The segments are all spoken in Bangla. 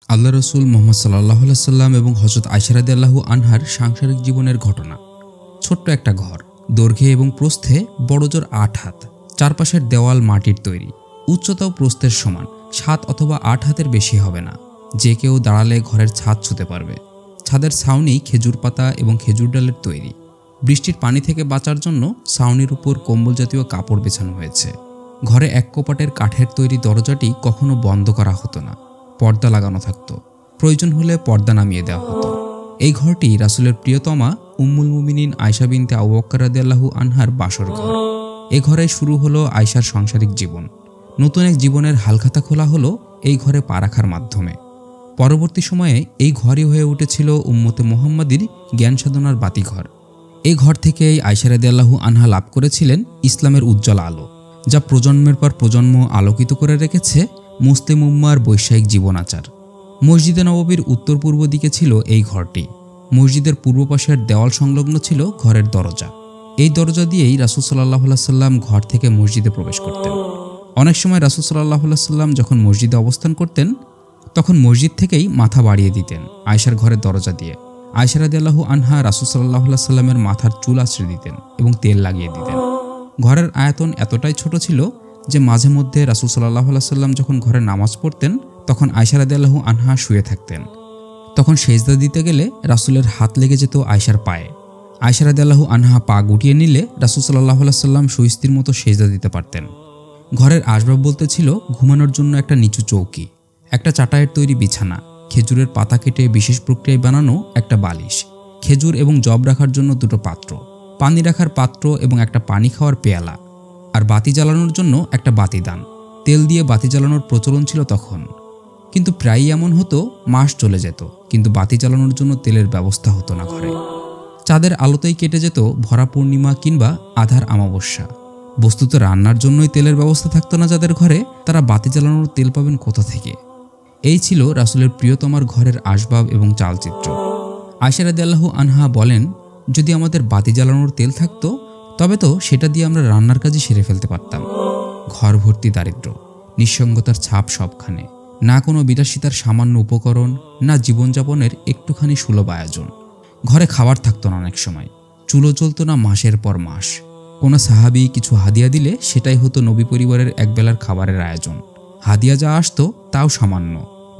আল্লাহ রসুল মুহাম্মদ সাল্লাল্লাহু আলাইহি সাল্লাম এবং হযরত আয়েশা রাদিয়াল্লাহু আনহার সাংসারিক জীবনের ঘটনা। ছোট্ট একটা ঘর, দৈর্ঘ্যে এবং প্রস্থে বড়জোর ৮ হাত, চারপাশের দেওয়াল মাটির তৈরি, উচ্চতাও প্রস্থের সমান, ৭ অথবা ৮ হাতের বেশি হবে না। যে কেউ দাঁড়ালে ঘরের ছাদ ছুঁতে পারবে। ছাদের ছাউনি খেজুর পাতা এবং খেজুর ডালের তৈরি। বৃষ্টির পানি থেকে বাঁচার জন্য ছাউনির উপর কম্বল জাতীয় কাপড় বিছানো হয়েছে। ঘরে এক কপাটের কাঠের তৈরি দরজাটি কখনো বন্ধ করা হতো না, পর্দা লাগানো থাকতো। প্রয়োজন হলে পর্দা নামিয়ে দেওয়া হতো। এই ঘরটি রাসূলের প্রিয়তমা উম্মুল মুমিনিন আয়েশা বিনতে আবু বকর রাদিয়াল্লাহু আনহার বাসর ঘর। এই ঘরে শুরু হলো আয়েশার সাংসারিক জীবন। নতুন এক জীবনের হালখাতা খোলা হলো এই ঘরে পা রাখার মাধ্যমে। পরবর্তী সময়ে এই ঘরই হয়ে উঠেছিল উম্মতে মুহাম্মাদির জ্ঞান সাধনার বাতিঘর। এই ঘর থেকেই আয়েশা রাদিয়াল্লাহু আনহা লাভ করেছিলেন ইসলামের উজ্জ্বল আলো, যা প্রজন্মের পর প্রজন্ম আলোকিত করে রেখেছে মুসলিম উম্মার বৈষয়িক জীবনাচার। মসজিদে নববীর উত্তর পূর্ব দিকে ছিল এই ঘরটি। মসজিদের পূর্ব পাশের দেওয়াল সংলগ্ন ছিল ঘরের দরজা। এই দরজা দিয়েই রাসূল সাল্লাল্লাহু আলাইহি সাল্লাম ঘর থেকে মসজিদে প্রবেশ করতেন। অনেক সময় রাসূল সাল্লাল্লাহু আলাইহি সাল্লাম যখন মসজিদে অবস্থান করতেন, তখন মসজিদ থেকেই মাথা বাড়িয়ে দিতেন আয়েশার ঘরের দরজা দিয়ে। আয়েশা রাদিয়াল্লাহু আনহা রাসূল সাল্লাল্লাহু আলাইহি সাল্লামের মাথার চুল আঁচড়ে দিতেন এবং তেল লাগিয়ে দিতেন। ঘরের আয়তন এতটাই ছোট ছিল যে মাঝে মধ্যে রাসূল সাল্লাল্লাহু আলাইহি সাল্লাম যখন ঘরে নামাজ পড়তেন, তখন আয়েশা রাদিয়াল্লাহু আনহা শুয়ে থাকতেন। তখন সেজদা দিতে গেলে রাসূলের হাত লেগে যেত আয়েশার পায়ে। আয়েশা রাদিয়াল্লাহু আনহা পা গুটিয়ে নিলে রাসূল সাল্লাল্লাহু আলাইহি সাল্লাম সুইস্তির মতো সেজদা দিতে পারতেন। ঘরের আসবাব বলতে ছিল ঘুমানোর জন্য একটা নিচু চৌকি, একটা চাটাইয়ের তৈরি বিছানা, খেজুরের পাতা কেটে বিশেষ প্রক্রিয়ায় বানানো একটা বালিশ, খেজুর এবং জব রাখার জন্য দুটো পাত্র, পানি রাখার পাত্র এবং একটা পানি খাওয়ার পেয়ালা, আর বাতি জ্বালানোর জন্য একটা বাতিদান। তেল দিয়ে বাতি জ্বালানোর প্রচলন ছিল তখন, কিন্তু প্রায়ই এমন হতো মাস চলে যেত কিন্তু বাতি জ্বালানোর জন্য তেলের ব্যবস্থা হতো না ঘরে। চাঁদের আলোতেই কেটে যেত ভরা পূর্ণিমা কিংবা আধার অমাবস্যা। বস্তুত রান্নার জন্যই তেলের ব্যবস্থা থাকতো না যাদের ঘরে, তারা বাতি জ্বালানোর তেল পাবেন কোথা থেকে? এই ছিল রাসূলের প্রিয়তমার ঘরের আসবাব এবং চালচিত্র। আয়েশা রাদিয়াল্লাহু আনহা বলেন, যদি আমাদের বাতি জ্বালানোর তেল থাকতো তবে তো সেটা দিয়ে আমরা রান্নার কাজই সেরে ফেলতে পারতাম। ঘর ভর্তি দারিদ্র্য, নিঃসঙ্গতার ছাপ সবখানে, না কোনো বিলাসিতার সামান্য উপকরণ, না জীবনযাপনের একটুখানি সুলভ আয়োজন। ঘরে খাবার থাকতো না, অনেক সময় চুলো চলতো না মাসের পর মাস। কোনো সাহাবী কিছু হাদিয়া দিলে সেটাই হতো নবী পরিবারের একবেলার খাবারের আয়োজন। হাদিয়া যা আসতো তাও সামান্য,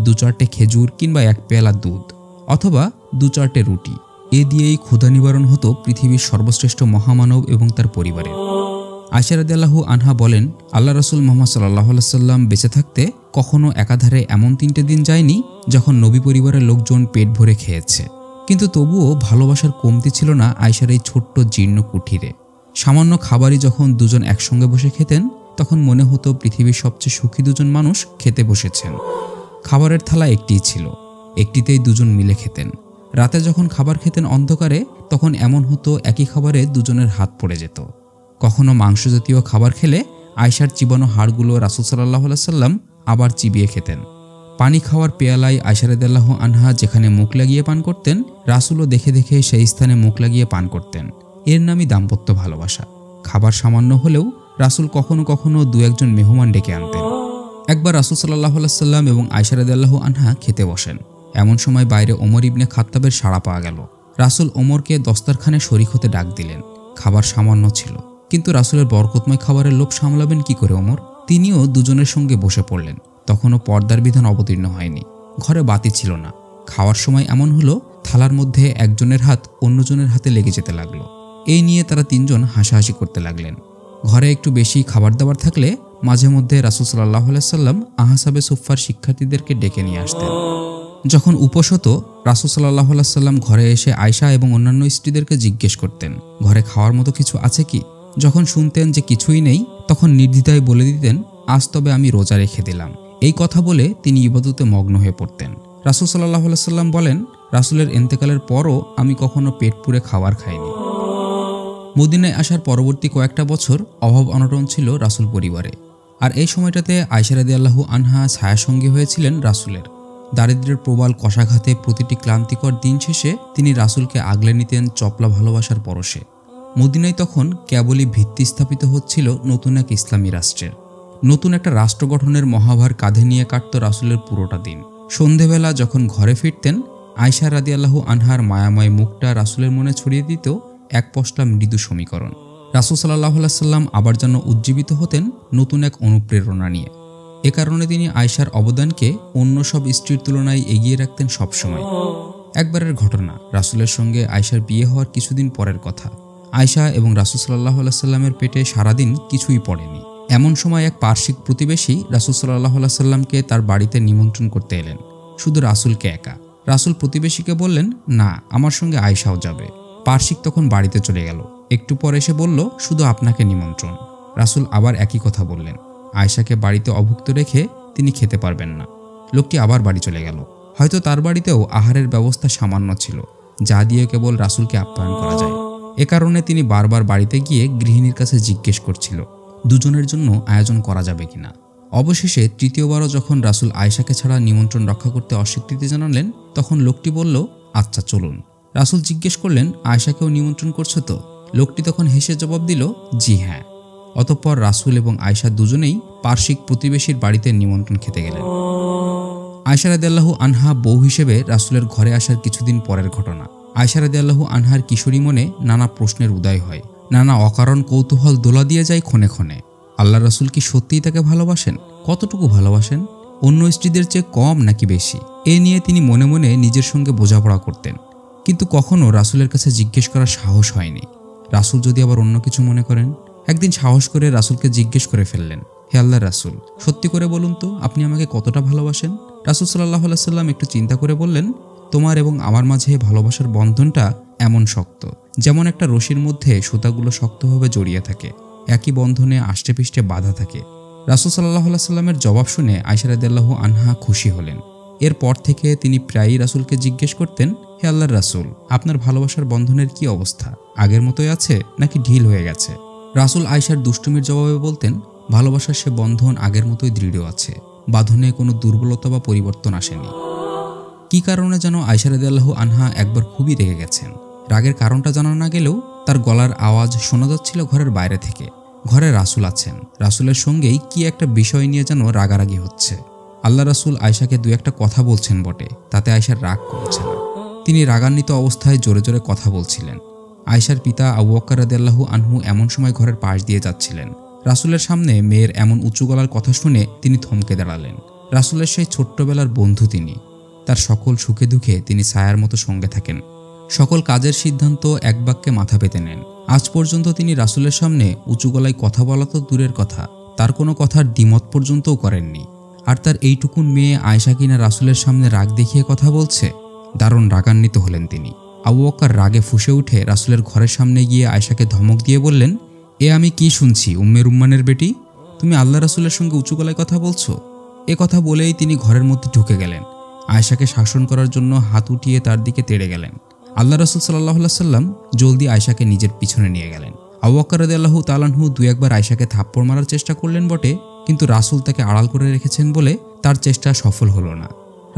2-4টে খেজুর কিংবা 1 পেয়ালা দুধ অথবা 2-4টে রুটি। এ দিয়েই ক্ষুধা নিবারণ হতো পৃথিবীর সর্বশ্রেষ্ঠ মহামানব এবং তার পরিবারের। আয়েশা রাদিয়াল্লাহু আনহা বলেন, আল্লাহ রাসূল মুহাম্মদ সাল্লাল্লাহু আলাইহি সাল্লাম বেঁচে থাকতে কখনো একাধারে এমন 3টে দিন যায়নি যখন নবী পরিবারের লোকজন পেট ভরে খেয়েছে। কিন্তু তবুও ভালোবাসার কমতি ছিল না আয়েশার এই ছোট্ট জীর্ণ কুঠিরে। সামান্য খাবারই যখন দুজন একসঙ্গে বসে খেতেন, তখন মনে হতো পৃথিবীর সবচেয়ে সুখী দুজন মানুষ খেতে বসেছেন। খাবারের থালা একটিই ছিল, একটিতেই দুজন মিলে খেতেন। রাতে যখন খাবার খেতেন অন্ধকারে, তখন এমন হতো একই খাবারে দুজনের হাত পড়ে যেত। কখনো মাংস জাতীয় খাবার খেলে আয়েশার চিবানো হাড়গুলো রাসূল সাল্লাল্লাহু আলাইহি সাল্লাম আবার চিবিয়ে খেতেন। পানি খাওয়ার পেয়ালায় আয়েশা রাদিয়াল্লাহু আনহা যেখানে মুখ লাগিয়ে পান করতেন, রাসূলও দেখে দেখে সেই স্থানে মুখ লাগিয়ে পান করতেন। এর নামই দাম্পত্য ভালোবাসা। খাবার সামান্য হলেও রাসূল কখনো কখনো 2-1জন মেহমান ডেকে আনতেন। একবার রাসূল সাল্লাল্লাহু আলাইহি সাল্লাম এবং আয়েশা রাদিয়াল্লাহু আনহা খেতে বসেন। এমন সময় বাইরে ওমর ইবনে খাত্তাবের সাড়া পাওয়া গেল। রাসূল ওমরকে দস্তরখানে শরীক হতে ডাক দিলেন। খাবার সামান্য ছিল, কিন্তু রাসূলের বরকতময় খাবারের লোভ সামলাবেন কি করে ওমর? তিনিও দুজনের সঙ্গে বসে পড়লেন। তখনও পর্দার বিধান অবতীর্ণ হয়নি। ঘরে বাতি ছিল না। খাওয়ার সময় এমন হলো, থালার মধ্যে একজনের হাত অন্যজনের হাতে লেগে যেতে লাগলো। এই নিয়ে তারা 3জন হাসাহাসি করতে লাগলেন। ঘরে একটু বেশি খাবার দাবার থাকলে মাঝে মধ্যে রাসূল সাল্লাল্লাহু আলাইহি সাল্লাম আহসাবে সুফফার শিক্ষার্থীদেরকে ডেকে নিয়ে আসতেন। যখন উপোস হতো, রাসূল সাল্লাল্লাহু আলাইহি সাল্লাম ঘরে এসে আয়েশা এবং অন্যান্য স্ত্রীদেরকে জিজ্ঞেস করতেন, ঘরে খাওয়ার মতো কিছু আছে কি? যখন শুনতেন যে কিছুই নেই, তখন নির্দ্বিধায় বলে দিতেন, আজ তবে আমি রোজা রেখে দিলাম। এই কথা বলে তিনি ইবাদতে মগ্ন হয়ে পড়তেন। রাসূল সাল্লাল্লাহু আলাইহি সাল্লাম বলেন, রাসূলের ইন্তেকালের পরও আমি কখনো পেট পুরে খাবার খাইনি। মদিনায় আসার পরবর্তী কয়েকটা বছর অভাব অনটন ছিল রাসূল পরিবারে। আর এই সময়টাতে আয়েশা রাদিয়াল্লাহু আনহা ছায়াসঙ্গী হয়েছিলেন রাসূলের। দারিদ্র্যের প্রবাল কষাঘাতে প্রতিটি ক্লান্তিকর দিন শেষে তিনি রাসূলকে আগলে নিতেন চপলা ভালোবাসার পরশে। মদিনায় তখন কেবলই ভিত্তি স্থাপিত হচ্ছিল নতুন এক ইসলামী রাষ্ট্রের। নতুন একটা রাষ্ট্র গঠনের মহাভার কাঁধে নিয়ে কাটত রাসূলের পুরোটা দিন। সন্ধেবেলা যখন ঘরে ফিরতেন, আয়েশা রাদিয়াল্লাহু আনহার মায়াময় মুখটা রাসূলের মনে ছড়িয়ে দিত এক পশলা মৃদু সমীকরণ। রাসূল সাল্লাল্লাহু আলাইহি সাল্লাম আবার যেন উজ্জীবিত হতেন নতুন এক অনুপ্রেরণা নিয়ে। এ কারণে তিনি আয়েশার অবদানকে অন্য সব স্ত্রীর তুলনায় এগিয়ে রাখতেন সবসময়। একবারের ঘটনা, রাসূলের সঙ্গে আয়েশার বিয়ে হওয়ার কিছুদিন পরের কথা। আয়েশা এবং রাসূল সাল্লাল্লাহু আলাইহি সাল্লামের পেটে সারাদিন কিছুই পড়েনি। এমন সময় এক পারসিক প্রতিবেশী রাসূল সাল্লাল্লাহু আলাইহি সাল্লামকে তার বাড়িতে নিমন্ত্রণ করতে এলেন, শুধু রাসূলকে একা। রাসূল প্রতিবেশীকে বললেন, না, আমার সঙ্গে আয়েশাও যাবে। পারসিক তখন বাড়িতে চলে গেল। একটু পর এসে বলল, শুধু আপনাকে নিমন্ত্রণ। রাসূল আবার একই কথা বললেন। আয়েশাকে বাড়িতে অভুক্ত রেখে তিনি খেতে পারবেন না। লোকটি আবার বাড়ি চলে গেল। হয়তো তার বাড়িতেও আহারের ব্যবস্থা সামান্য ছিল, যা দিয়ে কেবল রাসূলকে আপ্যায়ন করা যায়। এ কারণে তিনি বারবার বাড়িতে গিয়ে গৃহিণীর কাছে জিজ্ঞেস করছিল দুজনের জন্য আয়োজন করা যাবে কিনা। অবশেষে তৃতীয়বারও যখন রাসূল আয়েশাকে ছাড়া নিমন্ত্রণ রক্ষা করতে অস্বীকৃতি জানালেন, তখন লোকটি বলল, আচ্ছা চলুন। রাসূল জিজ্ঞেস করলেন, আয়েশাকেও নিমন্ত্রণ করছো তো? লোকটি তখন হেসে জবাব দিল, জি হ্যাঁ। অতঃপর রাসূল এবং আয়েশা দুজনেই পারসিক প্রতিবেশীর বাড়িতে নিমন্ত্রণ খেতে গেলেন। আয়েশা রাদিয়াল্লাহু আনহা বউ হিসেবে রাসূলের ঘরে আসার কিছুদিন পরের ঘটনা। আয়েশা রাদিয়াল্লাহু আনহার কিশোরী মনে নানা প্রশ্নের উদয় হয়, নানা অকারণ কৌতূহল দোলা দিয়ে যায় ক্ষণে ক্ষণে। আল্লাহ রাসূল কি সত্যিই তাকে ভালোবাসেন? কতটুকু ভালোবাসেন? অন্য স্ত্রীদের চেয়ে কম নাকি বেশি? এ নিয়ে তিনি মনে মনে নিজের সঙ্গে বোঝাপড়া করতেন, কিন্তু কখনো রাসূলের কাছে জিজ্ঞেস করার সাহস হয়নি। রাসূল যদি আবার অন্য কিছু মনে করেন। একদিন সাহস করে রাসূলকে জিজ্ঞেস করে ফেললেন, হে আল্লাহর রাসূল, সত্যি করে বলুন তো আপনি আমাকে কতটা ভালোবাসেন? রাসূল সাল্লাল্লাহু আলাইহি সাল্লাম একটু চিন্তা করে বললেন, তোমার এবং আমার মাঝে ভালোবাসার বন্ধনটা এমন শক্ত, যেমন একটা রশির মধ্যে সুতাগুলো শক্তভাবে জড়িয়ে থাকে, একই বন্ধনে আষ্টেপৃষ্ঠে বাঁধা থাকে। রাসূল সাল্লাল্লাহু আলাইহি সাল্লামের জবাব শুনে আয়েশা রাদিয়াল্লাহু আনহা খুশি হলেন। এরপর থেকে তিনি প্রায়ই রাসূলকে জিজ্ঞেস করতেন, হে আল্লাহর রাসূল, আপনার ভালোবাসার বন্ধনের কি অবস্থা? আগের মতোই আছে নাকি ঢিল হয়ে গেছে? রাসূল আয়েশার দুষ্টুমির জবাবে বলতেন, ভালোবাসার সে বন্ধন আগের মতোই দৃঢ় আছে, বাঁধনে কোনো দুর্বলতা বা পরিবর্তন আসেনি। কি কারণে যেন আয়েশা রাদিয়াল্লাহু আনহা একবার খুবই রেগে গেছেন। রাগের কারণটা জানা না গেলেও তার গলার আওয়াজ শোনা যাচ্ছিল ঘরের বাইরে থেকে। ঘরে রাসূল আছেন, রাসূলের সঙ্গেই কি একটা বিষয় নিয়ে যেন রাগারাগি হচ্ছে। আল্লাহ রাসূল আয়েশাকে দু একটা কথা বলছেন বটে, তাতে আয়েশার রাগ কমছে না। তিনি রাগান্বিত অবস্থায় জোরে জোরে কথা বলছিলেন। আয়েশার পিতা আবু বকর রাদিয়াল্লাহু আনহু এমন সময় ঘরের পাশ দিয়ে যাচ্ছিলেন। রাসূলের সামনে মেয়ের এমন উঁচু গলার কথা শুনে তিনি থমকে দাঁড়ালেন। রাসূলের সেই ছোট্টবেলার বন্ধু তিনি। তার সকল সুখে দুঃখে তিনি ছায়ার মতো সঙ্গে থাকেন। সকল কাজের সিদ্ধান্ত এক বাক্যে মাথা পেতে নেন। আজ পর্যন্ত তিনি রাসূলের সামনে উঁচু গলায় কথা বলা তো দূরের কথা, তার কোনো কথার দ্বিমত পর্যন্তও করেননি। আর তার এইটুকুন মেয়ে আয়েশা কিনা রাসূলের সামনে রাগ দেখিয়ে কথা বলছে। দারুণ রাগান্বিত হলেন তিনি। আবু বকর রাগে ফুঁসে উঠে রাসূলের ঘরের সামনে গিয়ে আয়েশাকে ধমক দিয়ে বললেন, এ আমি কি শুনছি উম্মে রুম্মানের বেটি, তুমি আল্লাহ রাসূলের সঙ্গে উঁচু গলায় কথা বলছো? এ কথা বলেই তিনি ঘরের মধ্যে ঢুকে গেলেন। আয়েশাকে শাসন করার জন্য হাত উঠিয়ে তার দিকে তেড়ে গেলেন। আল্লাহ রাসূল সাল্লাল্লাহু আলাইহি সাল্লাম জলদি আয়েশাকে নিজের পিছনে নিয়ে গেলেন। আবু বকর রাদিয়াল্লাহু তাআলা আনহু দুই একবার আয়েশাকে থাপ্পড় মারার চেষ্টা করলেন বটে, কিন্তু রাসূল তাকে আড়াল করে রেখেছেন বলে তার চেষ্টা সফল হলো না।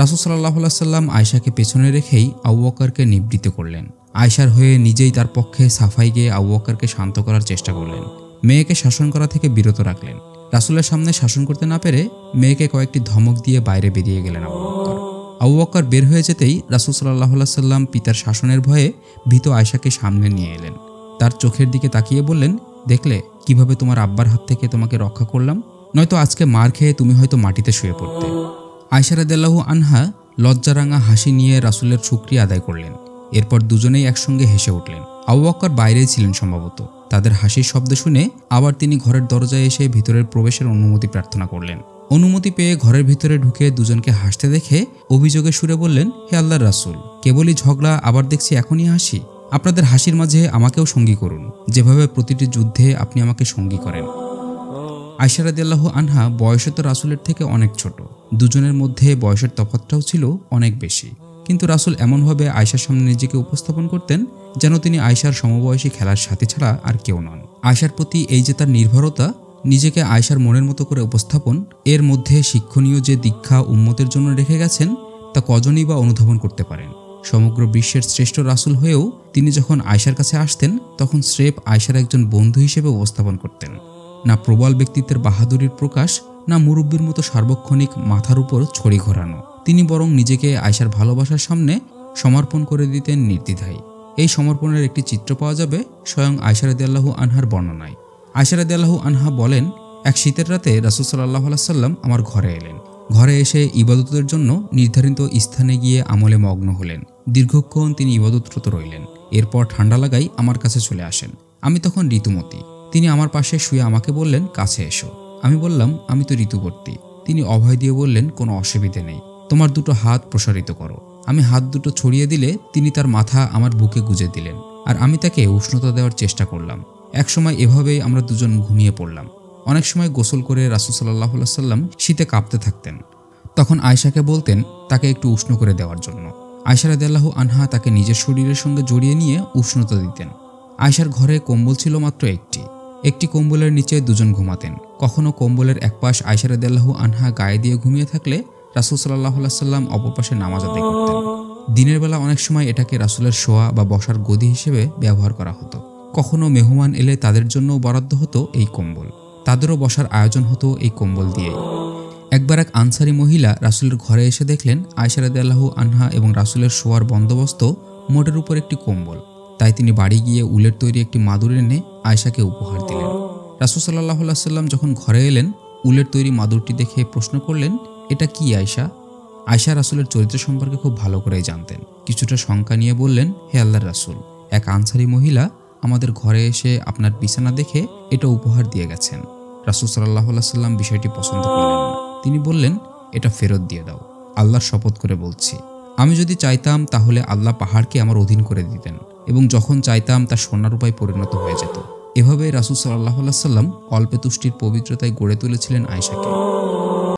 রাসূল সাল্লাল্লাহু আলাইহি সাল্লাম আয়েশাকে পেছনে রেখেই আবু বকরকে নিবৃত্ত করলেন। আয়েশার হয়ে নিজেই তার পক্ষে সাফাই গিয়ে আবু বকরকে শান্ত করার চেষ্টা করলেন। মেয়েকে শাসন করা থেকে বিরত রাখলেন। রাসূলের সামনে শাসন করতে না পেরে মেয়েকে কয়েকটি ধমক দিয়ে বাইরে বেরিয়ে গেলেন আবু বকর। আবু বকর বের হয়ে যেতেই রাসূল সাল্লাল্লাহু আলাইহি সাল্লাম পিতার শাসনের ভয়ে ভীত আয়েশাকে সামনে নিয়ে এলেন। তার চোখের দিকে তাকিয়ে বললেন, দেখলে কিভাবে তোমার আব্বার হাত থেকে তোমাকে রক্ষা করলাম, নয়তো আজকে মার খেয়ে তুমি হয়তো মাটিতে শুয়ে পড়তে। আয়েশা রাদিয়াল্লাহু আনহা লজ্জারাঙা হাসি নিয়ে রাসূলের শুকরিয়া আদায় করলেন। এরপর দুজনেই একসঙ্গে হেসে উঠলেন। আবু বকর বাইরেই ছিলেন সম্ভবত। তাদের হাসির শব্দ শুনে আবার তিনি ঘরের দরজায় এসে ভিতরের প্রবেশের অনুমতি প্রার্থনা করলেন। অনুমতি পেয়ে ঘরের ভিতরে ঢুকে দুজনকে হাসতে দেখে অভিযোগের সুরে বললেন, হে আল্লাহর রাসূল, কেবলই ঝগড়া, আবার দেখছি এখনই হাসি। আপনাদের হাসির মাঝে আমাকেও সঙ্গী করুন, যেভাবে প্রতিটি যুদ্ধে আপনি আমাকে সঙ্গী করেন। আয়েশা রাদিয়াল্লাহু আনহা বয়সে তো রাসূলের থেকে অনেক ছোট। দুজনের মধ্যে বয়সের তফাৎটাও ছিল অনেক বেশি, কিন্তু রাসূল এমনভাবে আয়েশার সামনে নিজেকে উপস্থাপন করতেন যেন তিনি আয়েশার সমবয়সী খেলার সাথী ছাড়া আর কেউ নন। আয়েশার প্রতি এই যে তার নির্ভরতা, নিজেকে আয়েশার মনের মতো করে উপস্থাপন, এর মধ্যে শিক্ষণীয় যে দীক্ষা উম্মতের জন্য রেখে গেছেন তা কজনই বা অনুধাবন করতে পারেন। সমগ্র বিশ্বের শ্রেষ্ঠ রাসূল হয়েও তিনি যখন আয়েশার কাছে আসতেন তখন স্রেফ আয়েশার একজন বন্ধু হিসেবে উপস্থাপন করতেন। না প্রবল ব্যক্তিত্বের বাহাদুরির প্রকাশ, না মুরব্বীর মতো সার্বক্ষণিক মাথার উপর ছড়ি ঘোরানো। তিনি বরং নিজেকে আয়েশার ভালোবাসার সামনে সমর্পণ করে দিতেন নির্দ্বিধায়। এই সমর্পণের একটি চিত্র পাওয়া যাবে স্বয়ং আয়েশা রাদিয়াল্লাহু আনহার বর্ণনায়। আয়েশা রাদিয়াল্লাহু আনহা বলেন, এক শীতের রাতে রাসূল সাল্লাল্লাহু আলাইহি সাল্লাম আমার ঘরে এলেন। ঘরে এসে ইবাদতের জন্য নির্ধারিত স্থানে গিয়ে আমলে মগ্ন হলেন। দীর্ঘক্ষণ তিনি ইবাদতরত রইলেন। এরপর ঠান্ডা লাগাই আমার কাছে চলে আসেন। আমি তখন ঋতুমতী। তিনি আমার পাশে শুয়ে আমাকে বললেন, কাছে এসো। আমি বললাম, আমি তো ঋতুবর্তী। তিনি অভয় দিয়ে বললেন, কোনো অসুবিধে নেই, তোমার দুটো হাত প্রসারিত করো। আমি হাত দুটো ছড়িয়ে দিলে তিনি তার মাথা আমার বুকে গুজে দিলেন, আর আমি তাকে উষ্ণতা দেওয়ার চেষ্টা করলাম। একসময় এভাবেই আমরা দুজন ঘুমিয়ে পড়লাম। অনেক সময় গোসল করে রাসূল সাল্লাল্লাহু আলাইহি সাল্লাম শীতে কাঁপতে থাকতেন। তখন আয়েশাকে বলতেন তাকে একটু উষ্ণ করে দেওয়ার জন্য। আয়েশা রাদিয়াল্লাহু আনহা তাকে নিজের শরীরের সঙ্গে জড়িয়ে নিয়ে উষ্ণতা দিতেন। আয়েশার ঘরে কম্বল ছিল মাত্র একটি কম্বলের নিচে দুজন ঘুমাতেন। কখনো কম্বলের এক পাশ আয়েশা রাদিয়াল্লাহু আনহা গায়ে দিয়ে ঘুমিয়ে থাকলে রাসূল সাল্লাল্লাহু আলাইহি সাল্লাম অপর পাশে নামাজ আদায় করতেন। দিনের বেলা অনেক সময় এটাকে রাসূলের শোয়া বা বসার গদি হিসেবে ব্যবহার করা হতো। কখনো মেহমান এলে তাদের জন্য বরাদ্দ হতো এই কম্বল। তাদেরও বসার আয়োজন হতো এই কম্বল দিয়ে। একবার এক আনসারী মহিলা রাসূলের ঘরে এসে দেখলেন আয়েশা রাদিয়াল্লাহু আনহা এবং রাসূলের শোয়ার বন্দোবস্ত মোটের উপর একটি কম্বল। তাই তিনি বাড়ি গিয়ে উলের তৈরি একটি মাদুর এনে আয়েশাকে উপহার দিলেন। রাসূল সাল্লাল্লাহু আলাইহি সাল্লাম যখন ঘরে এলেন, উলের তৈরি মাদুরটি দেখে প্রশ্ন করলেন, এটা কি আয়েশা? আয়েশা রাসূলের চরিত্র সম্পর্কে খুব ভালো করেই জানতেন। কিছুটা শঙ্কা নিয়ে বললেন, হে আল্লাহর রাসূল, এক আনসারী মহিলা আমাদের ঘরে এসে আপনার বিছানা দেখে এটা উপহার দিয়ে গেছেন। রাসূল সাল্লাল্লাহু আলাইহি সাল্লাম বিষয়টি পছন্দ করলেন না। তিনি বললেন, এটা ফেরত দিয়ে দাও। আল্লাহর শপথ করে বলছি, আমি যদি চাইতাম তাহলে আল্লাহ পাহাড়কে আমার অধীন করে দিতেন এবং যখন চাইতাম তা সোনার রূপায় পরিণত হয়ে যেত। এভাবে রাসূল সাল্লাল্লাহু আলাইহি সাল্লাম অল্পে তুষ্টির পবিত্রতায় গড়ে তুলেছিলেন আয়েশাকে।